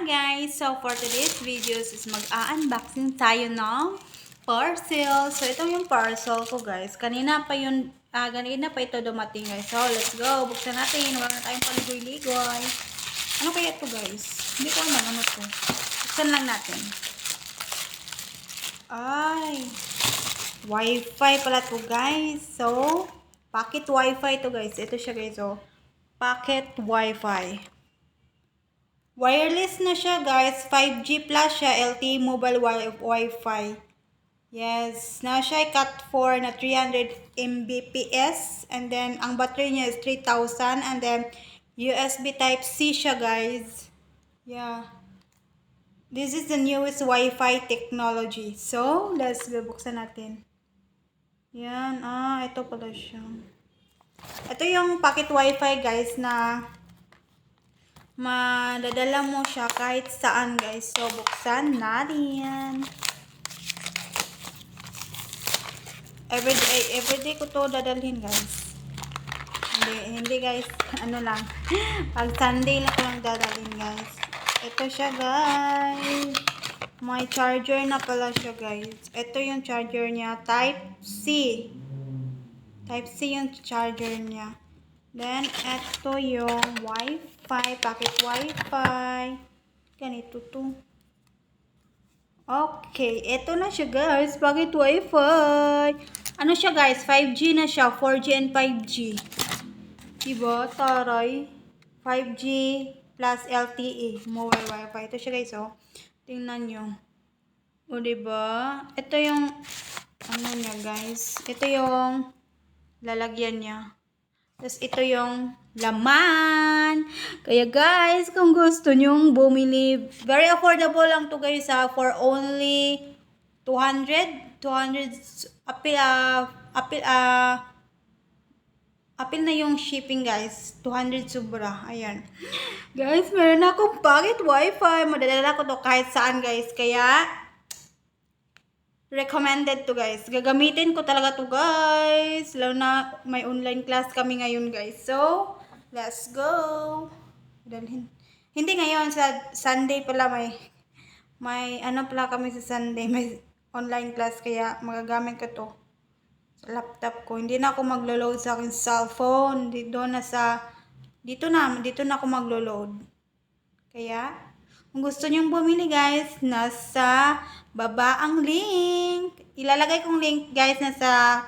guys! So for today's videos is mag-unboxing tayo ng parcel. So ito yung parcel ko guys. Kanina pa ito dumating guys. So let's go. Buksan natin. Wala na tayong paligoy-ligoy. Ano kaya ito guys? Hindi ko alam ano to. Buksan lang natin. Ay! Wi-Fi pala to guys. So pocket Wi-Fi to guys. Ito siya guys. So pocket Wi-Fi. Wireless na siya guys, 5G plus siya, LTE mobile Wi-Fi. Yes, na siya cut for na 300 Mbps and then ang battery niya is 3000 and then USB type C siya guys. Yeah. This is the newest Wi-Fi technology. So, let's go buksan natin. Yan, ito pala siya. Ito yung pocket Wi-Fi guys na madadala mo siya kahit saan guys. So, buksan natin. Everyday ko to dadalhin guys. Hindi guys. Ano lang. Pag Sunday lang ko lang dadalhin guys. Ito siya guys. May charger na pala siya guys. Ito yung charger niya. Type C. Type C yung charger niya. Then, ito yung Wi-Fi, pocket Wi-Fi. Ganito to. Okay, ito na siya guys, pocket Wi-Fi. Ano siya guys, 5G na siya, 4G and 5G. Diba, taray. 5G plus LTE, mobile Wi-Fi. Ito siya guys, oh. Tingnan nyo. O, diba? Ito yung, ano niya guys, ito yung lalagyan niya. Tapos ito yung laman. Kaya guys, kung gusto nyong bumili, very affordable lang to guys for only 200 apil na yung shipping guys. 200 sobra. Ayan. Guys, meron akong pocket Wi-Fi. Madadala ko to kahit saan guys. Kaya recommended to guys. Gagamitin ko talaga to guys. Lalo na may online class kami ngayon guys. So, let's go. Hindi ngayon sa Sunday pala may ano pala kami sa Sunday. May online class kaya magagamit ko to sa laptop ko. Hindi na ako maglo-load sa aking cellphone. Dito na ako maglo-load. Kaya kung gusto nyong bumili guys, nasa baba ang link. Ilalagay kong link guys nasa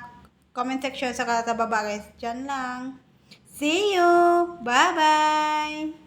comment section sa baba guys. Diyan lang. See you. Bye-bye.